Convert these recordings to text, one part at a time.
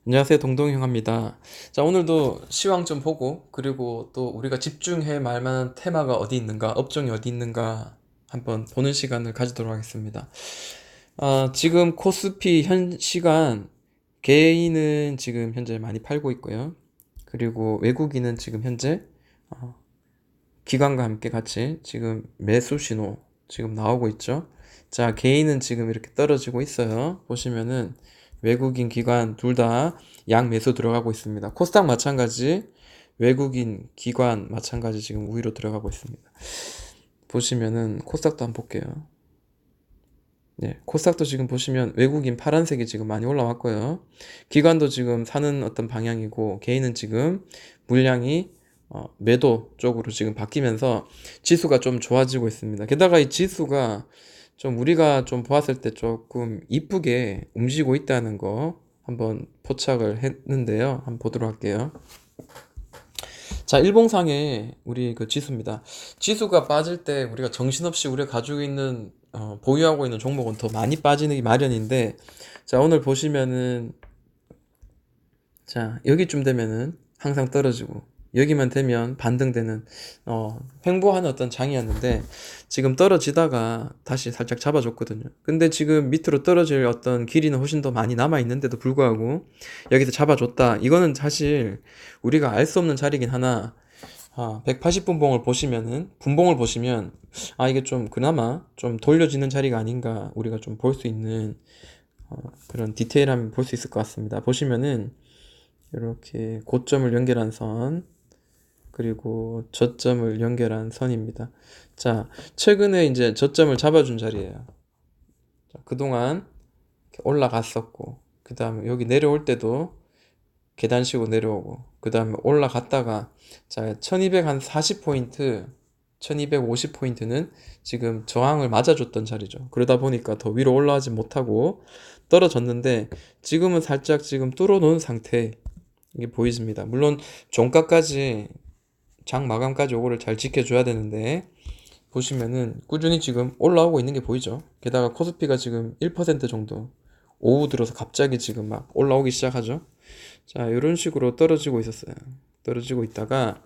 안녕하세요. 동동형입니다. 자, 오늘도 시황 좀 보고, 그리고 또 우리가 집중해 말 만한 테마가 어디 있는가, 업종이 어디 있는가 한번 보는 시간을 가지도록 하겠습니다. 지금 코스피 현 시간, 개인은 지금 현재 많이 팔고 있고요. 그리고 외국인은 지금 현재, 어, 기관과 함께 같이 지금 매수 신호 지금 나오고 있죠. 자, 개인은 지금 이렇게 떨어지고 있어요. 보시면은 외국인 기관 둘 다 양매수 들어가고 있습니다. 코스닥 마찬가지, 외국인 기관 마찬가지 지금 우위로 들어가고 있습니다. 보시면은 코스닥도 한번 볼게요. 네, 코스닥도 지금 보시면 외국인 파란색이 지금 많이 올라왔고요. 기관도 지금 사는 어떤 방향이고, 개인은 지금 물량이 매도 쪽으로 지금 바뀌면서 지수가 좀 좋아지고 있습니다. 게다가 이 지수가 좀 우리가 좀 보았을 때 조금 이쁘게 움직이고 있다는 거 한번 포착을 했는데요. 한번 보도록 할게요. 자, 일봉상의 우리 그 지수입니다. 지수가 빠질 때 우리가 정신없이 우리가 가지고 있는 보유하고 있는 종목은 더 많이 빠지는 게 마련인데, 자, 오늘 보시면은, 자, 여기쯤 되면은 항상 떨어지고, 여기만 되면 반등되는 횡보하는 어떤 장이었는데, 지금 떨어지다가 다시 살짝 잡아줬거든요. 근데 지금 밑으로 떨어질 어떤 길이는 훨씬 더 많이 남아 있는데도 불구하고 여기서 잡아줬다. 이거는 사실 우리가 알 수 없는 자리긴 하나, 180분봉을 보시면은, 분봉을 보시면, 이게 좀 그나마 좀 돌려지는 자리가 아닌가 우리가 좀 볼 수 있는 그런 디테일함을 볼 수 있을 것 같습니다. 보시면은 이렇게 고점을 연결한 선, 그리고 저점을 연결한 선입니다. 자, 최근에 이제 저점을 잡아준 자리예요. 자, 그동안 이렇게 올라갔었고, 그 다음에 여기 내려올 때도 계단식으로 내려오고, 그 다음에 올라갔다가, 자, 1240포인트, 1250포인트는 지금 저항을 맞아줬던 자리죠. 그러다 보니까 더 위로 올라가지 못하고 떨어졌는데, 지금은 살짝 지금 뚫어놓은 상태, 이게 보이십니다. 물론 종가까지, 장 마감까지 요거를 잘 지켜줘야 되는데, 보시면은 꾸준히 지금 올라오고 있는 게 보이죠. 게다가 코스피가 지금 1% 정도 오후 들어서 갑자기 지금 막 올라오기 시작하죠. 자, 이런 식으로 떨어지고 있었어요. 떨어지고 있다가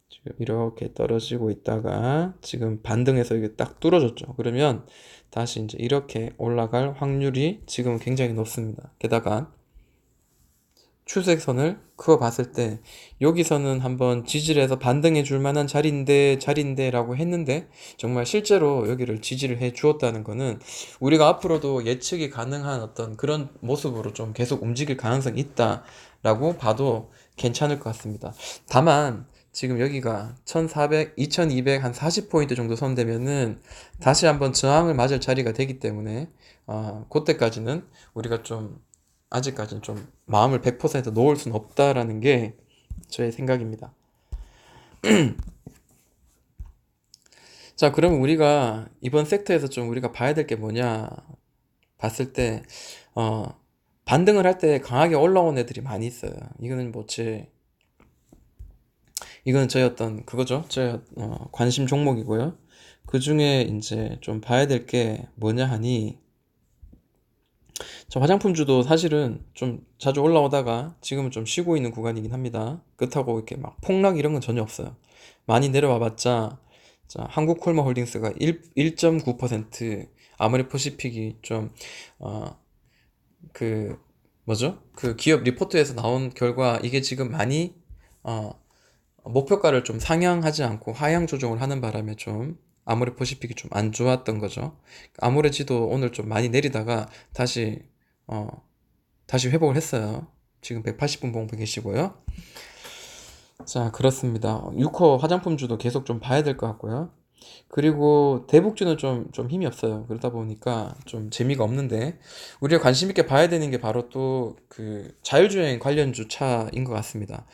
지금 이렇게 떨어지고 있다가 지금 반등해서 이게 딱 뚫어졌죠. 그러면 다시 이제 이렇게 올라갈 확률이 지금 굉장히 높습니다. 게다가 추세선을 그어 봤을 때 여기서는 한번 지지를 해서 반등해 줄 만한 자리인데 라고 했는데, 정말 실제로 여기를 지지를 해 주었다는 거는 우리가 앞으로도 예측이 가능한 어떤 그런 모습으로 좀 계속 움직일 가능성이 있다라고 봐도 괜찮을 것 같습니다. 다만 지금 여기가 1400, 2200 한 40포인트 정도 선되면은 다시 한번 저항을 맞을 자리가 되기 때문에 그때까지는 우리가 좀, 아직까지는 좀 마음을 100% 놓을 수는 없다라는 게 저의 생각입니다. 자, 그럼 우리가 이번 섹터에서 좀 우리가 봐야 될 게 뭐냐 봤을 때, 어, 반등을 할 때 강하게 올라온 애들이 많이 있어요. 이거는 이거는 저의 어떤 그거죠. 저의 관심 종목이고요. 그 중에 이제 좀 봐야 될 게 뭐냐 하니, 저 화장품주도 사실은 좀 자주 올라오다가 지금은 좀 쉬고 있는 구간이긴 합니다. 그렇다고 이렇게 막 폭락 이런 건 전혀 없어요. 많이 내려와 봤자, 자, 한국콜마홀딩스가 1.9%, 아모레퍼시픽이 좀, 어, 그, 뭐죠? 그 기업 리포트에서 나온 결과 이게 지금 많이, 어, 목표가를 좀 상향하지 않고 하향 조정을 하는 바람에 좀 아모레퍼시픽이 좀 안 좋았던 거죠. 아모레지도 오늘 좀 많이 내리다가 다시 어 다시 회복을 했어요. 지금 180분 봉 계시고요. 자, 그렇습니다. 6호 화장품주도 계속 좀 봐야 될 것 같고요. 그리고 대북주는 좀 힘이 없어요. 그러다 보니까 좀 재미가 없는데, 우리가 관심 있게 봐야 되는 게 바로 또 그 자율주행 관련주 차인 것 같습니다.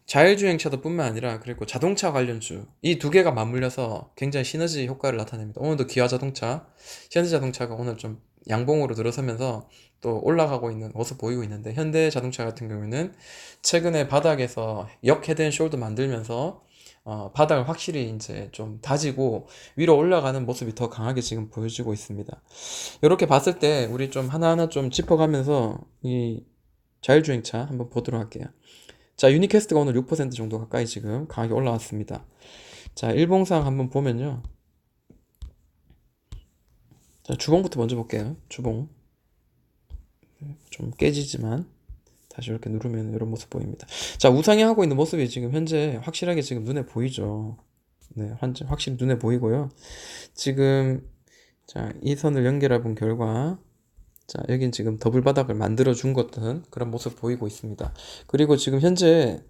자율주행차도 뿐만 아니라 그리고 자동차 관련주, 이 두 개가 맞물려서 굉장히 시너지 효과를 나타냅니다. 오늘도 기아자동차, 현대자동차가 오늘 좀 양봉으로 들어서면서 또 올라가고 있는 모습 보이고 있는데, 현대자동차 같은 경우에는 최근에 바닥에서 역 헤드앤숄더 만들면서 바닥을 확실히 이제 좀 다지고 위로 올라가는 모습이 더 강하게 지금 보여지고 있습니다. 이렇게 봤을 때 우리 좀 하나하나 좀 짚어가면서 이 자율주행차 한번 보도록 할게요. 자, 유니캐스트가 오늘 6% 정도 가까이 지금 강하게 올라왔습니다. 자, 일봉상 한번 보면요. 자, 주봉부터 먼저 볼게요. 주봉. 좀 깨지지만 다시 이렇게 누르면 이런 모습 보입니다. 자, 우상향하고 있는 모습이 지금 현재 확실하게 지금 눈에 보이죠. 네, 확실히 눈에 보이고요. 지금 자, 이 선을 연결해 본 결과 자, 여긴 지금 더블 바닥을 만들어 준 것은 그런 모습 보이고 있습니다. 그리고 지금 현재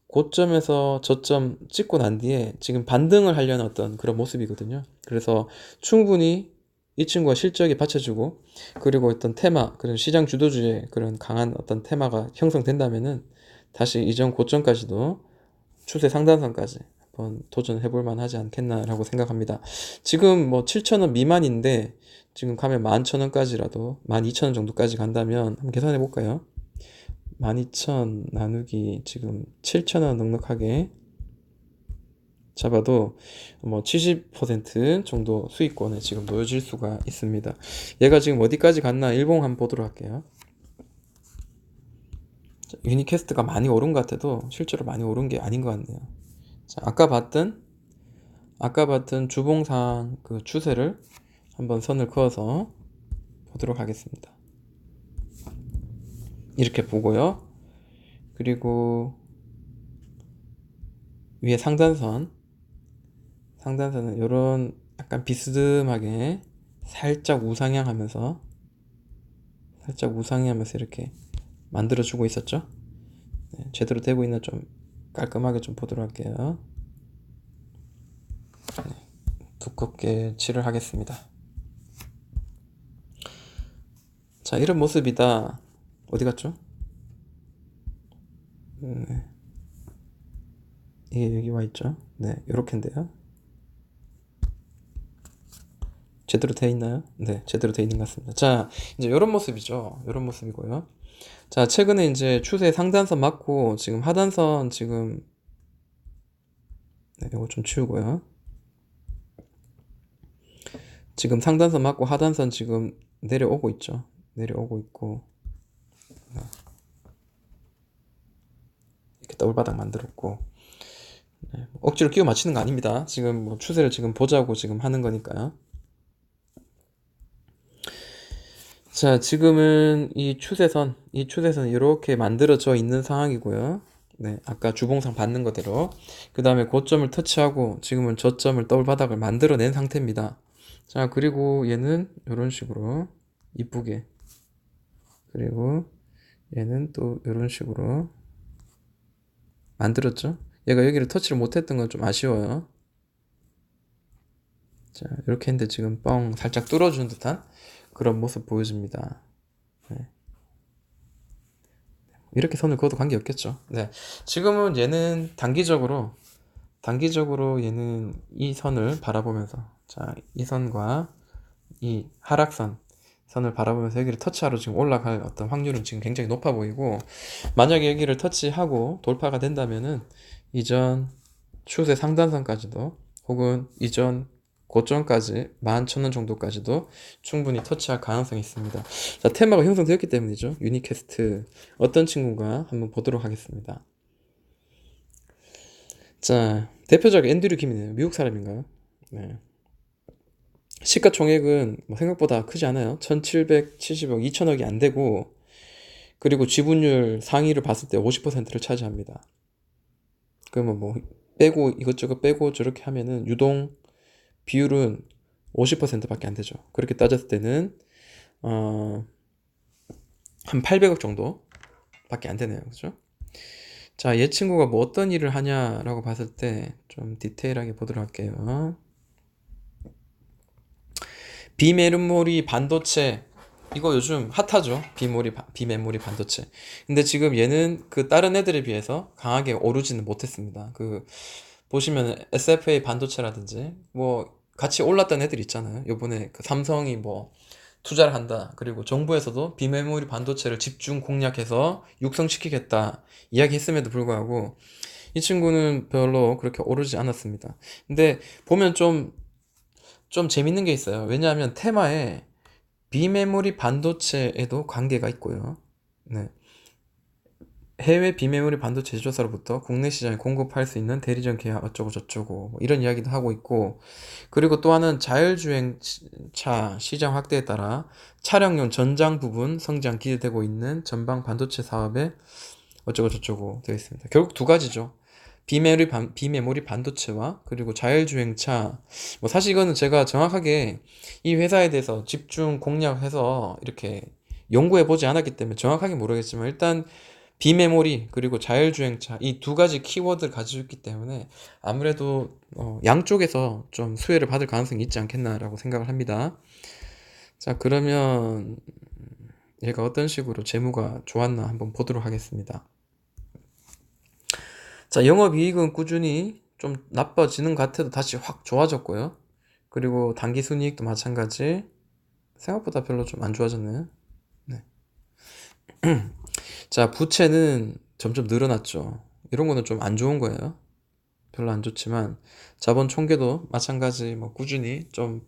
고점에서 저점 찍고 난 뒤에 지금 반등을 하려는 어떤 그런 모습이거든요. 그래서 충분히 이 친구가 실적이 받쳐주고 그리고 어떤 테마, 그런 시장 주도주의 그런 강한 어떤 테마가 형성된다면은 다시 이전 고점까지도 추세 상단선까지 한번 도전해 볼 만하지 않겠나라고 생각합니다. 지금 뭐 7,000원 미만인데 지금 가면 11,000원까지라도 12,000원 정도까지 간다면 한번 계산해 볼까요? 12,000 나누기 지금 7,000원 넉넉하게 잡아도 뭐 70% 정도 수익권에 지금 놓여질 수가 있습니다. 얘가 지금 어디까지 갔나 일봉 한번 보도록 할게요. 유니캐스트가 많이 오른 것 같아도 실제로 많이 오른 게 아닌 것 같네요. 자, 아까 봤던 주봉상 그 추세를 한번 선을 그어서 보도록 하겠습니다. 이렇게 보고요. 그리고 위에 상단선은 이런 약간 비스듬하게 살짝 우상향하면서 이렇게 만들어주고 있었죠. 네, 제대로 되고 있나 좀 깔끔하게 좀 보도록 할게요. 네, 두껍게 칠을 하겠습니다. 자, 이런 모습이다. 어디 갔죠? 네. 이게 여기 와 있죠. 네, 요렇게인데요. 제대로 돼 있나요? 네, 제대로 돼 있는 것 같습니다. 자, 이제 이런 모습이죠. 이런 모습이고요. 자, 최근에 이제 추세 상단선 맞고 지금 하단선 지금 네, 이거 좀 치우고요. 지금 상단선 맞고 하단선 지금 내려오고 있죠. 내려오고 있고 이렇게 더블바닥 만들었고 네, 억지로 끼워 맞추는 거 아닙니다. 지금 뭐 추세를 지금 보자고 지금 하는 거니까요. 자, 지금은 이 추세선 이렇게 만들어져 있는 상황이고요. 네, 아까 주봉상 받는 거대로. 그 다음에 고점을 터치하고 지금은 저점을 더블 바닥을 만들어낸 상태입니다. 자, 그리고 얘는 이런 식으로 이쁘게. 그리고 얘는 또 이런 식으로 만들었죠. 얘가 여기를 터치를 못했던 건 좀 아쉬워요. 자, 이렇게 했는데 지금 뻥 살짝 뚫어준 듯한 그런 모습 보여줍니다. 네. 이렇게 선을 그어도 관계없겠죠. 네. 지금은 얘는 단기적으로 얘는 이 선을 바라보면서 자, 이 선과 이 하락선 선을 바라보면서 여기를 터치하러 지금 올라갈 어떤 확률은 지금 굉장히 높아 보이고 만약에 여기를 터치하고 돌파가 된다면은 이전 추세 상단선까지도 혹은 이전 고점까지 11,000원 정도까지도 충분히 터치할 가능성이 있습니다. 자, 테마가 형성되었기 때문이죠. 유니캐스트 어떤 친구인가 한번 보도록 하겠습니다. 자, 대표적 앤드류 김이네요. 미국 사람인가요? 네. 시가총액은 뭐 생각보다 크지 않아요. 1770억, 2000억이 안 되고 그리고 지분율 상위를 봤을 때 50%를 차지합니다. 그러면 뭐 빼고 이것저것 빼고 저렇게 하면은 유동 비율은 50%밖에 안 되죠. 그렇게 따졌을 때는 한 800억 정도밖에 안 되네요. 그죠? 자, 얘 친구가 뭐 어떤 일을 하냐라고 봤을 때 좀 디테일하게 보도록 할게요. 비메모리 반도체 이거 요즘 핫하죠. 비메모리 반도체. 근데 지금 얘는 그 다른 애들에 비해서 강하게 오르지는 못했습니다. 그 보시면 SFA 반도체라든지 뭐 같이 올랐던 애들 있잖아요. 요번에 그 삼성이 뭐 투자를 한다. 그리고 정부에서도 비메모리 반도체를 집중 공략해서 육성시키겠다. 이야기했음에도 불구하고 이 친구는 별로 그렇게 오르지 않았습니다. 근데 보면 좀 재밌는 게 있어요. 왜냐하면 테마에 비메모리 반도체에도 관계가 있고요. 네. 해외 비메모리 반도체 제조사로부터 국내 시장에 공급할 수 있는 대리점 계약 어쩌고 저쩌고 뭐 이런 이야기도 하고 있고, 그리고 또 하나는 자율주행차 시장 확대에 따라 차량용 전장 부분 성장 기대되고 있는 전방 반도체 사업에 어쩌고 저쩌고 되어 있습니다. 결국 두 가지죠. 비메모리 반도체와 그리고 자율주행차. 뭐 사실 이거는 제가 정확하게 이 회사에 대해서 집중 공략해서 이렇게 연구해 보지 않았기 때문에 정확하게 모르겠지만, 일단 비메모리 그리고 자율주행차 이 두 가지 키워드를 가지고 있기 때문에 아무래도 양쪽에서 좀 수혜를 받을 가능성이 있지 않겠나라고 생각을 합니다. 자, 그러면 얘가 어떤 식으로 재무가 좋았나 한번 보도록 하겠습니다. 자, 영업이익은 꾸준히 좀 나빠지는 것 같아도 다시 확 좋아졌고요. 그리고 당기순이익도 마찬가지. 생각보다 별로 좀 안 좋아졌네요. 네. 자, 부채는 점점 늘어났죠. 이런 거는 좀 안 좋은 거예요. 별로 안 좋지만 자본 총계도 마찬가지 뭐 꾸준히 좀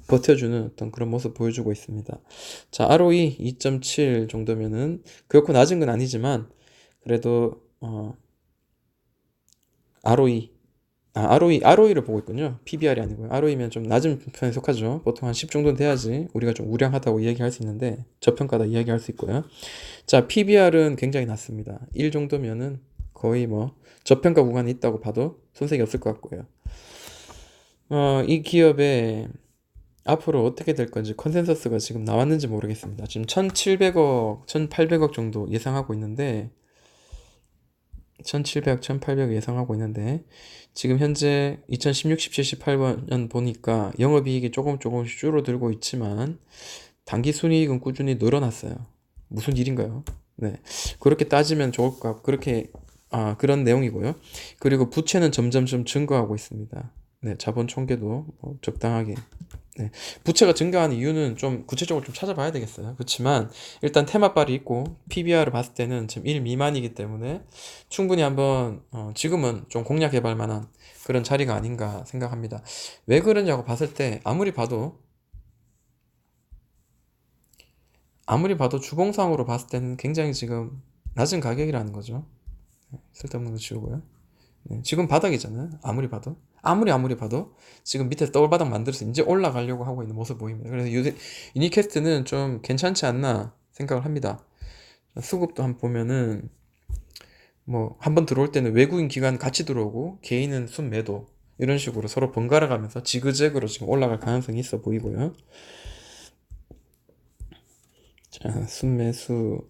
버텨주는 어떤 그런 모습 보여주고 있습니다. 자, ROE 2.7 정도면은 그렇고 낮은 건 아니지만 그래도 ROE를 보고 있군요. PBR이 아니고요. ROE면 좀 낮은 편에 속하죠. 보통 한 10 정도는 돼야지 우리가 좀 우량하다고 이야기할 수 있는데, 저평가다 이야기할 수 있고요. 자, PBR은 굉장히 낮습니다. 1 정도면은 거의 뭐 저평가 구간에 있다고 봐도 손색이 없을 것 같고요. 이 기업의 앞으로 어떻게 될 건지 컨센서스가 지금 나왔는지 모르겠습니다. 지금 1,700억, 1,800억 정도 예상하고 있는데, 1,700억, 1,800억 예상하고 있는데, 지금 현재 2016, 17, 18년 보니까 영업이익이 조금씩 줄어들고 있지만 당기순이익은 꾸준히 늘어났어요. 무슨 일인가요? 네, 그렇게 따지면 좋을까? 그런 내용이고요. 그리고 부채는 점점 좀 증가하고 있습니다. 네, 자본 총계도 뭐 적당하게. 네, 부채가 증가하는 이유는 좀 구체적으로 좀 찾아봐야 되겠어요. 그렇지만 일단 테마발이 있고 PBR을 봤을 때는 지금 1 미만이기 때문에 충분히 한번 지금은 좀 공략해 볼 만한 그런 자리가 아닌가 생각합니다. 왜 그러냐고 봤을 때 아무리 봐도 주봉상으로 봤을 때는 굉장히 지금 낮은 가격이라는 거죠. 쓸데없는 거 지우고요. 네, 지금 바닥이잖아요. 아무리 봐도 지금 밑에서 더블바닥 만들어서 이제 올라가려고 하고 있는 모습 보입니다. 그래서 유니캐스트는 좀 괜찮지 않나 생각을 합니다. 수급도 한번 보면은 뭐 한번 들어올 때는 외국인 기관 같이 들어오고 개인은 순매도, 이런 식으로 서로 번갈아 가면서 지그재그로 지금 올라갈 가능성이 있어 보이고요. 자, 순매수.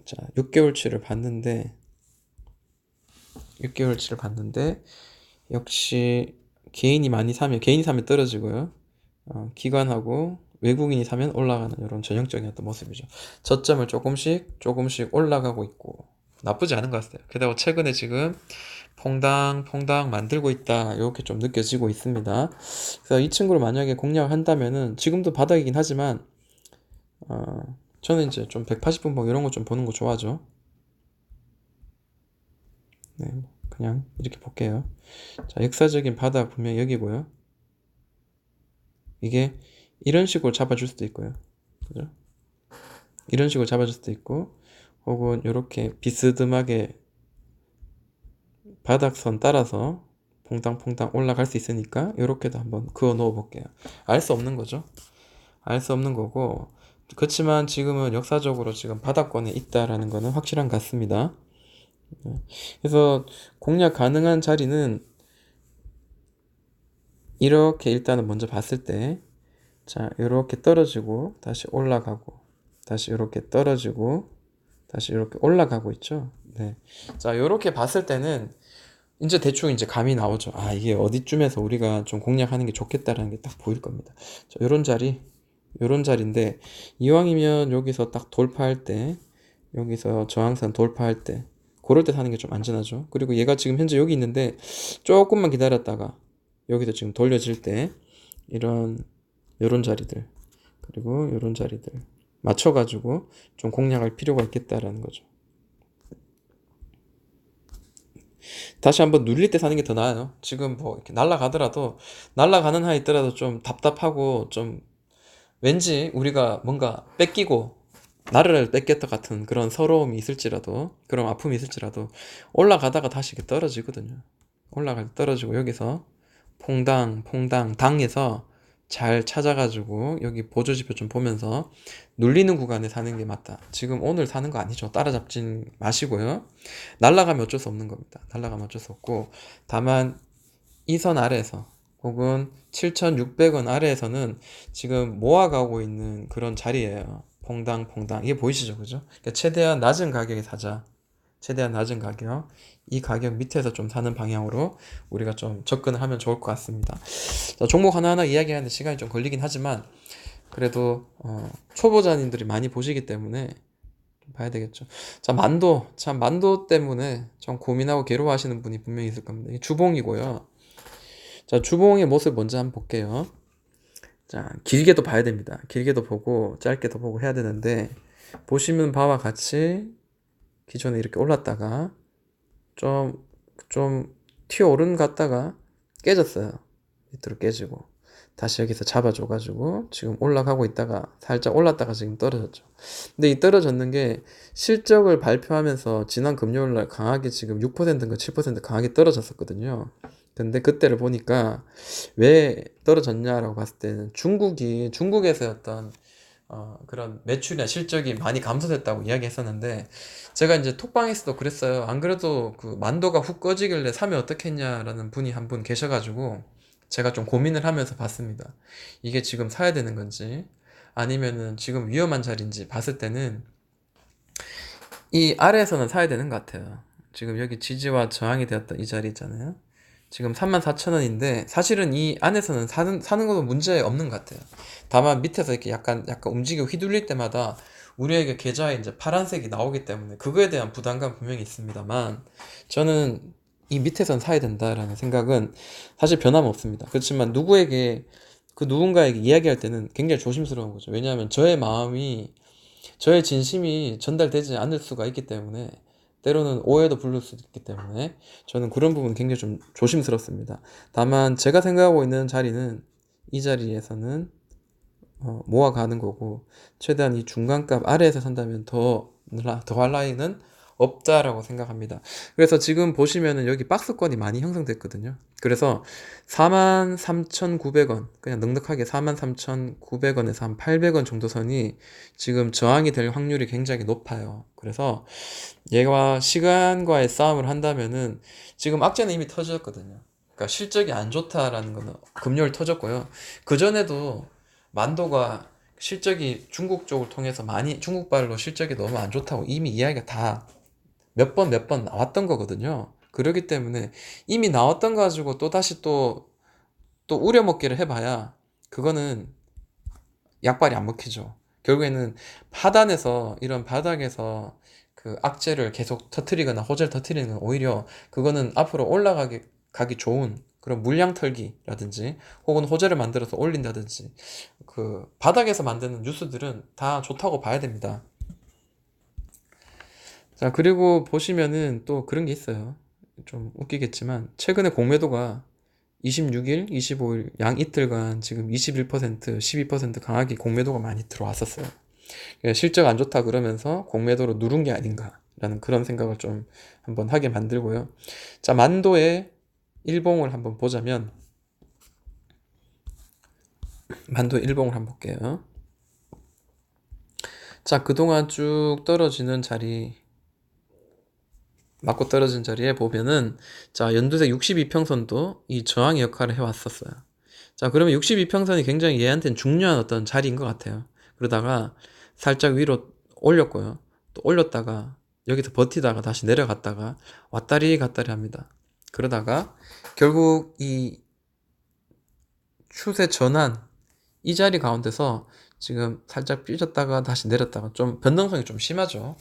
자, 6개월치를 봤는데 역시 개인이 사면 떨어지고요. 기관하고 외국인이 사면 올라가는 이런 전형적인 어떤 모습이죠. 저점을 조금씩 올라가고 있고 나쁘지 않은 것 같아요. 게다가 최근에 지금 퐁당퐁당 만들고 있다, 이렇게 좀 느껴지고 있습니다. 그래서 이 친구를 만약에 공략을 한다면은 지금도 바닥이긴 하지만 저는 이제 좀 180분봉 이런 거 좀 보는 거 좋아하죠. 네, 그냥 이렇게 볼게요. 자, 역사적인 바닥 분명 여기고요. 이게 이런 식으로 잡아줄 수도 있고요. 그죠? 이런 식으로 잡아줄 수도 있고, 혹은 이렇게 비스듬하게 바닥선 따라서 퐁당퐁당 올라갈 수 있으니까 이렇게도 한번 그어 넣어 볼게요. 알 수 없는 거죠. 알 수 없는 거고, 그렇지만 지금은 역사적으로 지금 바닥권에 있다라는 거는 확실한 것 같습니다. 그래서 공략 가능한 자리는 이렇게 일단은 먼저 봤을 때, 자, 이렇게 떨어지고 다시 올라가고 다시 이렇게 떨어지고 다시 이렇게 올라가고 있죠. 네. 자, 이렇게 봤을 때는 이제 대충 이제 감이 나오죠. 아, 이게 어디쯤에서 우리가 좀 공략하는 게 좋겠다라는 게 딱 보일 겁니다. 자, 요런 자리인데, 이왕이면 여기서 딱 돌파할 때, 여기서 저항선 돌파할 때, 그럴 때 사는 게 좀 안전하죠. 그리고 얘가 지금 현재 여기 있는데 조금만 기다렸다가 여기서 지금 돌려질 때 요런 자리들, 그리고 요런 자리들 맞춰가지고 좀 공략할 필요가 있겠다라는 거죠. 다시 한번 눌릴 때 사는 게 더 나아요. 지금 뭐 이렇게 날아가는 한 있더라도 좀 답답하고, 좀 왠지 우리가 뭔가 뺏기고 나라를 뺏겼다 같은 그런 서러움이 있을지라도, 그런 아픔이 있을지라도 올라가다가 다시 이렇게 떨어지거든요. 올라갈 때 떨어지고 여기서 퐁당 당에서 잘 찾아가지고 여기 보조지표 좀 보면서 눌리는 구간에 사는 게 맞다. 지금 오늘 사는 거 아니죠. 따라잡진 마시고요. 날아가면 어쩔 수 없는 겁니다. 날아가면 어쩔 수 없고, 다만 이 선 아래에서 혹은 7,600원 아래에서는 지금 모아가고 있는 그런 자리예요. 퐁당 이게 보이시죠, 그죠? 그러니까 최대한 낮은 가격에 사자. 최대한 낮은 가격, 이 가격 밑에서 좀 사는 방향으로 우리가 좀 접근을 하면 좋을 것 같습니다. 자, 종목 하나하나 이야기하는데 시간이 좀 걸리긴 하지만 그래도 초보자님들이 많이 보시기 때문에 좀 봐야 되겠죠. 자, 만도 때문에 좀 고민하고 괴로워하시는 분이 분명히 있을 겁니다. 이 주봉이고요. 자, 주봉의 모습 먼저 한번 볼게요. 자, 길게도 봐야 됩니다. 길게도 보고 짧게도 보고 해야 되는데, 보시는 바와 같이 기존에 이렇게 올랐다가 좀, 좀 튀어오른 갔다가 깨졌어요. 밑으로 깨지고. 다시 여기서 잡아줘가지고 지금 올라가고 있다가 살짝 올랐다가 지금 떨어졌죠. 근데 이 떨어졌는 게 실적을 발표하면서 지난 금요일날 강하게 지금 6%인가 7% 강하게 떨어졌었거든요. 근데 그때를 보니까 왜 떨어졌냐라고 봤을 때는 중국에서 어떤 그런 매출이나 실적이 많이 감소됐다고 이야기했었는데, 제가 이제 톡방에서도 그랬어요. 안 그래도 그 만도가 훅 꺼지길래 사면 어떻겠냐라는 분이 한 분 계셔가지고 제가 좀 고민을 하면서 봤습니다. 이게 지금 사야 되는 건지 아니면은 지금 위험한 자리인지 봤을 때는 이 아래에서는 사야 되는 것 같아요. 지금 여기 지지와 저항이 되었던 이 자리 있잖아요. 지금 34,000원인데 사실은 이 안에서는 사는 것도 문제 없는 것 같아요. 다만 밑에서 이렇게 약간 움직이고 휘둘릴 때마다 우리에게 계좌에 이제 파란색이 나오기 때문에 그거에 대한 부담감 분명히 있습니다만, 저는 이 밑에선 사야 된다라는 생각은 사실 변함없습니다. 그렇지만 그 누군가에게 이야기할 때는 굉장히 조심스러운 거죠. 왜냐하면 저의 진심이 전달되지 않을 수가 있기 때문에, 때로는 오해도 부를 수도 있기 때문에 저는 그런 부분 굉장히 좀 조심스럽습니다. 다만 제가 생각하고 있는 자리는 이 자리에서는 모아가는 거고, 최대한 이 중간값 아래에서 산다면 더할 나위는 없다라고 생각합니다. 그래서 지금 보시면은 여기 박스권이 많이 형성됐거든요. 그래서 43,900원, 그냥 넉넉하게 43,900원에서 한 800원 정도 선이 지금 저항이 될 확률이 굉장히 높아요. 그래서 얘가 시간과의 싸움을 한다면은, 지금 악재는 이미 터졌거든요. 그러니까 실적이 안 좋다라는 거는 금요일 터졌고요. 그전에도 만도가 실적이 중국 쪽을 통해서 중국발로 실적이 너무 안 좋다고 이미 이야기가 다 몇 번 나왔던 거거든요. 그렇기 때문에 이미 나왔던 거 가지고 또 다시 또 우려먹기를 해봐야 그거는 약발이 안 먹히죠. 결국에는 이런 바닥에서 그 악재를 계속 터트리거나 호재를 터트리는 건 오히려 그거는 앞으로 가기 좋은 그런 물량 털기라든지 혹은 호재를 만들어서 올린다든지, 그 바닥에서 만드는 뉴스들은 다 좋다고 봐야 됩니다. 자, 그리고 보시면은 또 그런 게 있어요. 좀 웃기겠지만 최근에 공매도가 26일, 25일 양 이틀간 지금 21%, 12% 강하게 공매도가 많이 들어왔었어요. 실적 안 좋다 그러면서 공매도로 누른 게 아닌가라는 그런 생각을 좀 한번 하게 만들고요. 자, 만도의 일봉을 한번 보자면, 만도 일봉을 한번 볼게요. 자, 그동안 쭉 떨어지는 자리, 맞고 떨어진 자리에 보면은, 자, 연두색 62평선도 이 저항의 역할을 해왔었어요. 자, 그러면 62평선이 굉장히 얘한테는 중요한 어떤 자리인 것 같아요. 그러다가 살짝 위로 올렸고요. 또 올렸다가 여기서 버티다가 다시 내려갔다가 왔다리 갔다리 합니다. 그러다가 결국 이 추세 전환, 이 자리 가운데서 지금 살짝 삐졌다가 다시 내렸다가 좀 변동성이 좀 심하죠.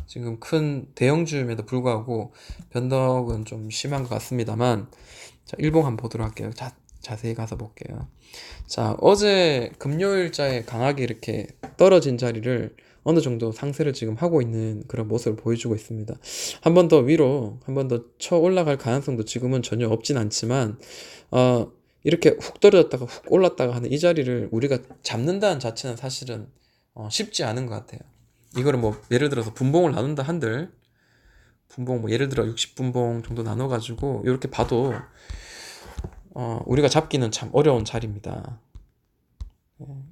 지금 큰 대형주임에도 불구하고 변동은 좀 심한 것 같습니다만, 자, 일봉 한번 보도록 할게요. 자세히 가서 볼게요. 자, 어제 금요일자에 강하게 이렇게 떨어진 자리를 어느 정도 상세를 지금 하고 있는 그런 모습을 보여주고 있습니다. 한 번 더 위로, 한 번 더 쳐 올라갈 가능성도 지금은 전혀 없진 않지만, 이렇게 훅 떨어졌다가 훅 올랐다가 하는 이 자리를 우리가 잡는다는 자체는 사실은 쉽지 않은 것 같아요. 이거를 뭐 예를 들어서 분봉을 나눈다 한들 분봉 뭐 예를 들어 60분봉 정도 나눠 가지고 이렇게 봐도 우리가 잡기는 참 어려운 자리입니다.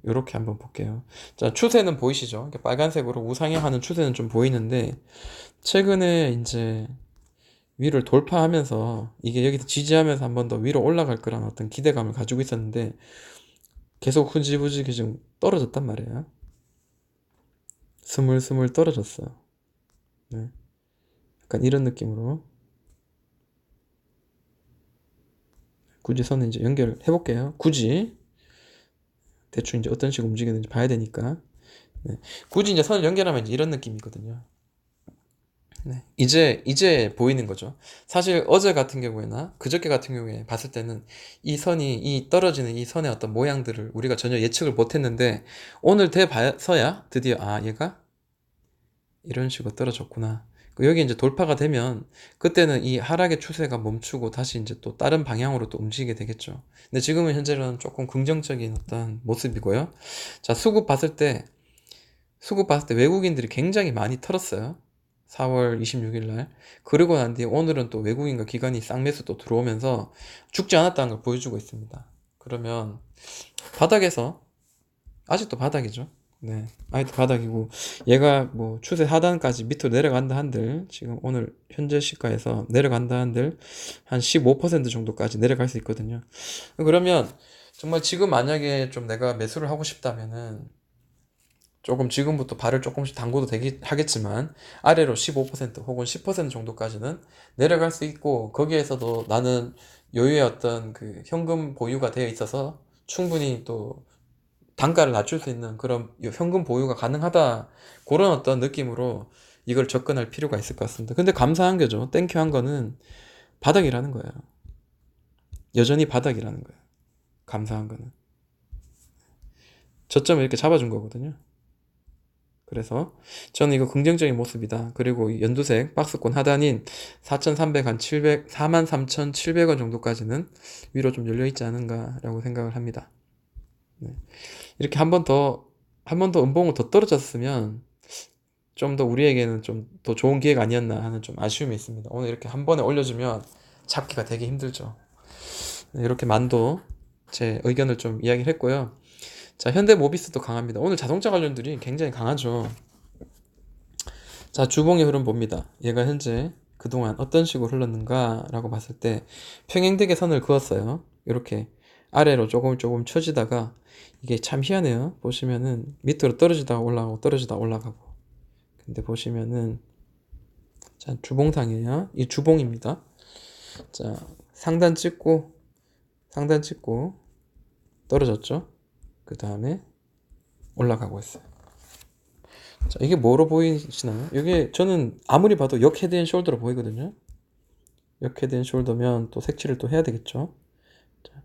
이렇게 한번 볼게요. 자, 추세는 보이시죠? 이렇게 빨간색으로 우상향하는 추세는 좀 보이는데 최근에 이제 위를 돌파하면서 이게 여기서 지지하면서 한번 더 위로 올라갈 거라는 어떤 기대감을 가지고 있었는데 계속 흐지부지 지금 떨어졌단 말이에요. 스물스물 떨어졌어요. 네. 약간 이런 느낌으로 굳이 선을 이제 연결해 볼게요. 굳이 대충 이제 어떤 식으로 움직이는지 봐야 되니까. 네. 굳이 이제 선을 연결하면 이제 이런 느낌이거든요. 네. 이제 보이는 거죠. 사실 어제 같은 경우에나 그저께 같은 경우에 봤을 때는 이 선이, 이 떨어지는 이 선의 어떤 모양들을 우리가 전혀 예측을 못 했는데 오늘 돼봐서야 드디어, 아, 얘가 이런 식으로 떨어졌구나. 여기 이제 돌파가 되면 그때는 이 하락의 추세가 멈추고 다시 이제 또 다른 방향으로 또 움직이게 되겠죠. 근데 지금은 현재는 조금 긍정적인 어떤 모습이고요. 자, 수급 봤을 때 외국인들이 굉장히 많이 털었어요. 4월 26일 날. 그러고 난 뒤에 오늘은 또 외국인과 기관이 쌍매수 또 들어오면서 죽지 않았다는 걸 보여주고 있습니다. 그러면 바닥에서 아직도 바닥이죠. 네, 아직도 바닥이고 얘가 뭐 추세 하단까지 밑으로 내려간다 한들 지금 오늘 현재 시가에서 내려간다 한들 한 15% 정도까지 내려갈 수 있거든요. 그러면 정말 지금 만약에 좀 내가 매수를 하고 싶다면은 조금 지금부터 발을 조금씩 담궈도 되긴 하겠지만 아래로 15% 혹은 10% 정도까지는 내려갈 수 있고 거기에서도 나는 여유의 어떤 그 현금 보유가 되어 있어서 충분히 또 단가를 낮출 수 있는 그런 현금 보유가 가능하다, 그런 어떤 느낌으로 이걸 접근할 필요가 있을 것 같습니다. 근데 감사한 거죠. 땡큐한 거는 바닥이라는 거예요. 여전히 바닥이라는 거예요. 감사한 거는 저점을 이렇게 잡아준 거거든요. 그래서 저는 이거 긍정적인 모습이다. 그리고 이 연두색 박스권 하단인 4,300, 한 700, 43,700원 정도까지는 위로 좀 열려 있지 않은가라고 생각을 합니다. 네. 이렇게 한 번 더 음봉을 더 떨어졌으면 좀 더 우리에게는 좀 더 좋은 기회가 아니었나 하는 좀 아쉬움이 있습니다. 오늘 이렇게 한 번에 올려주면 잡기가 되게 힘들죠. 네, 이렇게 만도 제 의견을 좀 이야기를 했고요. 자, 현대모비스도 강합니다. 오늘 자동차 관련들이 굉장히 강하죠. 자, 주봉의 흐름 봅니다. 얘가 현재 그동안 어떤 식으로 흘렀는가라고 봤을 때 평행되게 선을 그었어요. 이렇게 아래로 조금 조금 쳐지다가 이게 참 희한해요. 보시면은 밑으로 떨어지다가 올라가고 떨어지다가 올라가고. 근데 보시면은 자, 주봉상이에요. 이 주봉입니다. 자, 상단 찍고 상단 찍고 떨어졌죠. 그 다음에 올라가고 있어요. 자, 이게 뭐로 보이시나요? 이게 저는 아무리 봐도 역 헤드 앤 숄더로 보이거든요. 역 헤드 앤 숄더면 또 색칠을 또 해야 되겠죠. 자,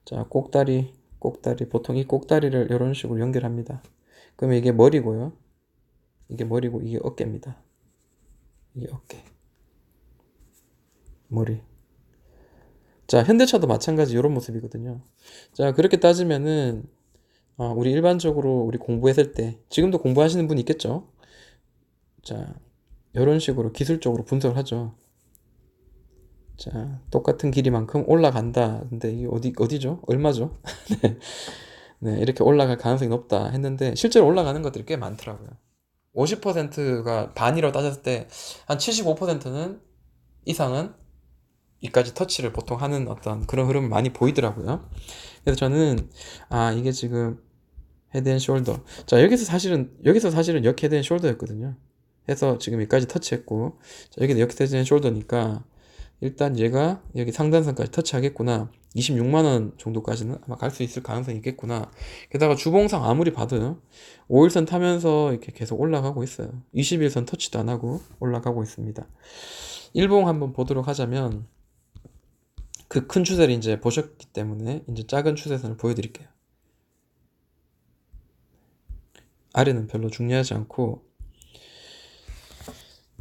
자, 꼭다리 보통 이 꼭다리를 이런 식으로 연결합니다. 그러면 이게 머리고요. 이게 머리고 이게 어깨입니다. 이게 어깨, 머리. 자, 현대차도 마찬가지 이런 모습이거든요. 자, 그렇게 따지면은 우리 일반적으로 우리 공부했을 때 지금도 공부하시는 분 있겠죠? 자, 이런 식으로 기술적으로 분석을 하죠. 자, 똑같은 길이만큼 올라간다. 근데 이게 어디죠? 얼마죠? 네. 네, 이렇게 올라갈 가능성이 높다 했는데 실제로 올라가는 것들이 꽤 많더라고요. 50%가 반이라고 따졌을 때 한 75%는 이상은 이까지 터치를 보통 하는 어떤 그런 흐름을 많이 보이더라고요. 그래서 저는 이게 지금 헤드 앤 숄더. 자, 여기서 사실은 역 헤드 앤 숄더였거든요. 해서 지금 여기까지 터치했고, 자, 여기도 역 헤드 앤 숄더니까 일단 얘가 여기 상단선까지 터치하겠구나. 26만원 정도까지는 아마 갈 수 있을 가능성이 있겠구나. 게다가 주봉상 아무리 봐도요, 5일선 타면서 이렇게 계속 올라가고 있어요. 21선 터치도 안 하고 올라가고 있습니다. 일봉 한번 보도록 하자면, 그 큰 추세를 이제 보셨기 때문에 이제 작은 추세선을 보여드릴게요. 아래는 별로 중요하지 않고,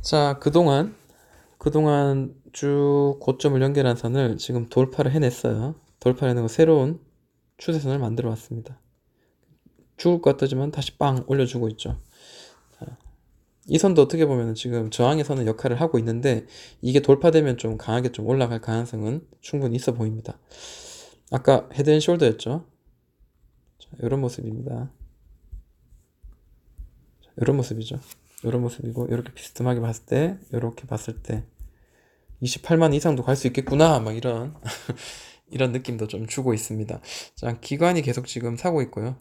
자, 그동안 쭉 고점을 연결한 선을 지금 돌파를 해냈어요. 돌파를 해내고 새로운 추세선을 만들어 왔습니다. 죽을 것 같지만 다시 빵 올려주고 있죠. 자, 이 선도 어떻게 보면 지금 저항의 선의 역할을 하고 있는데 이게 돌파되면 좀 강하게 좀 올라갈 가능성은 충분히 있어 보입니다. 아까 헤드앤숄더였죠. 이런 모습입니다. 이런 모습이죠. 이런 모습이고 이렇게 비스듬하게 봤을 때 이렇게 봤을 때 28만 이상도 갈 수 있겠구나 막 이런 이런 느낌도 좀 주고 있습니다. 자, 기관이 계속 지금 사고 있고요.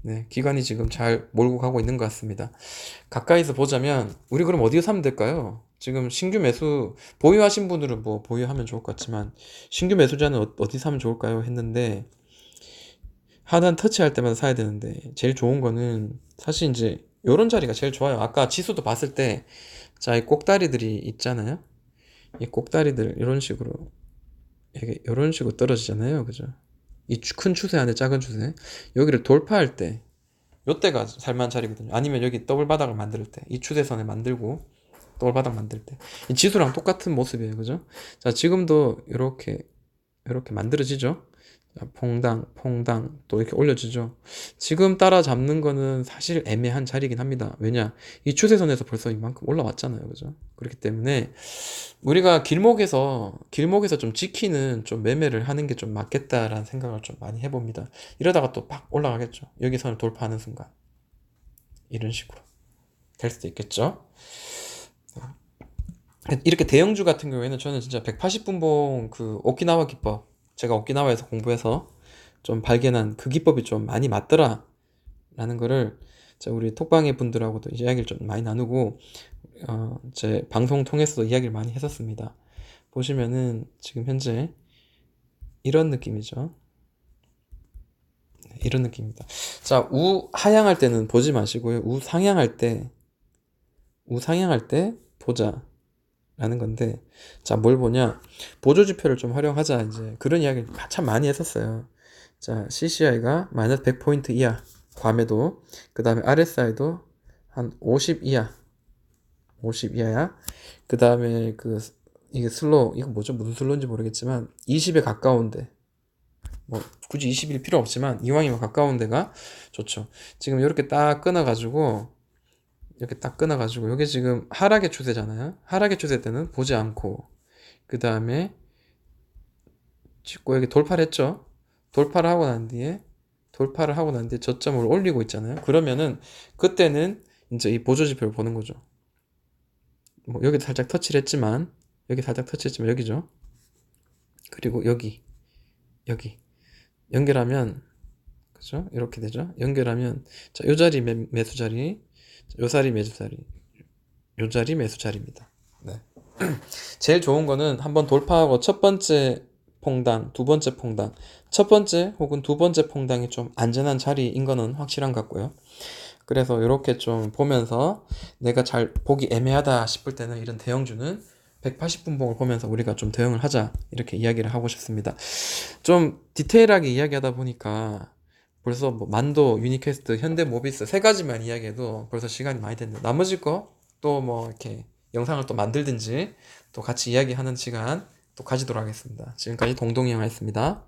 네, 기관이 지금 잘 몰고 가고 있는 것 같습니다. 가까이서 보자면 우리 그럼 어디서 사면 될까요? 지금 신규 매수 보유하신 분들은 뭐 보유하면 좋을 것 같지만 신규 매수자는 어디 사면 좋을까요? 했는데 하단 터치할 때마다 사야 되는데 제일 좋은 거는 사실 이제 요런 자리가 제일 좋아요. 아까 지수도 봤을 때 자, 이 꼭다리들이 있잖아요. 이 꼭다리들 이런 식으로 이게 이런 식으로 떨어지잖아요. 그죠? 이 큰 추세 안에 작은 추세 여기를 돌파할 때 요때가 살만한 자리거든요. 아니면 여기 더블 바닥을 만들 때 이 추세선에 만들고 더블 바닥 만들 때 이 지수랑 똑같은 모습이에요. 그죠? 자, 지금도 이렇게 만들어지죠. 자, 퐁당 또 이렇게 올려주죠. 지금 따라잡는 거는 사실 애매한 자리긴 합니다. 왜냐? 이 추세선에서 벌써 이만큼 올라왔잖아요. 그죠? 그렇기 때문에 우리가 길목에서 좀 지키는 좀 매매를 하는 게 좀 맞겠다라는 생각을 좀 많이 해봅니다. 이러다가 또 팍 올라가겠죠. 여기선을 돌파하는 순간 이런 식으로 될 수도 있겠죠. 이렇게 대형주 같은 경우에는 저는 진짜 180분봉 그 오키나와 기법 제가 오키나와에서 공부해서 좀 발견한 그 기법이 좀 많이 맞더라 라는 거를 우리 톡방의 분들하고도 이야기를 좀 많이 나누고 제 방송 통해서도 이야기를 많이 했었습니다. 보시면은 지금 현재 이런 느낌이죠. 네, 이런 느낌입니다. 자, 하향할 때는 보지 마시고요. 우상향할 때 보자. 라는 건데, 자, 뭘 보냐. 보조지표를 좀 활용하자. 이제 그런 이야기를 참 많이 했었어요. 자, CCI가 마이너스 100포인트 이하. 과매도. 그 다음에 RSI도 한 50 이하. 50 이하야. 그 다음에 이게 이거 뭐죠? 무슨 슬로우인지 모르겠지만, 20에 가까운데. 뭐 굳이 20일 필요 없지만 이왕이면 가까운 데가 좋죠. 지금 이렇게 딱 끊어가지고 이게 지금 하락의 추세잖아요. 하락의 추세 때는 보지 않고 그 다음에 찍고 여기 돌파를 하고 난 뒤에 저점을 올리고 있잖아요. 그러면은 그때는 이제 이 보조지표를 보는 거죠. 뭐 여기도 살짝 터치를 했지만 여기죠. 그리고 여기 연결하면 그죠? 이렇게 되죠. 연결하면 자, 요 자리 매수 자리, 요 자리 매수 자리, 요 자리 매수 자리입니다. 네. 제일 좋은 거는 한번 돌파하고 첫 번째 퐁당, 두 번째 퐁당, 첫 번째 혹은 두 번째 퐁당이 좀 안전한 자리인 거는 확실한 것 같고요. 그래서 이렇게 좀 보면서 내가 잘 보기 애매하다 싶을 때는 이런 대형주는 180분봉을 보면서 우리가 좀 대응을 하자 이렇게 이야기를 하고 싶습니다. 좀 디테일하게 이야기하다 보니까 벌써 뭐 만도, 유니캐스트, 현대모비스 세 가지만 이야기해도 벌써 시간이 많이 됐는데 나머지 거 또 뭐 이렇게 영상을 또 만들든지 또 같이 이야기하는 시간 또 가지도록 하겠습니다. 지금까지 동동이 형이었습니다.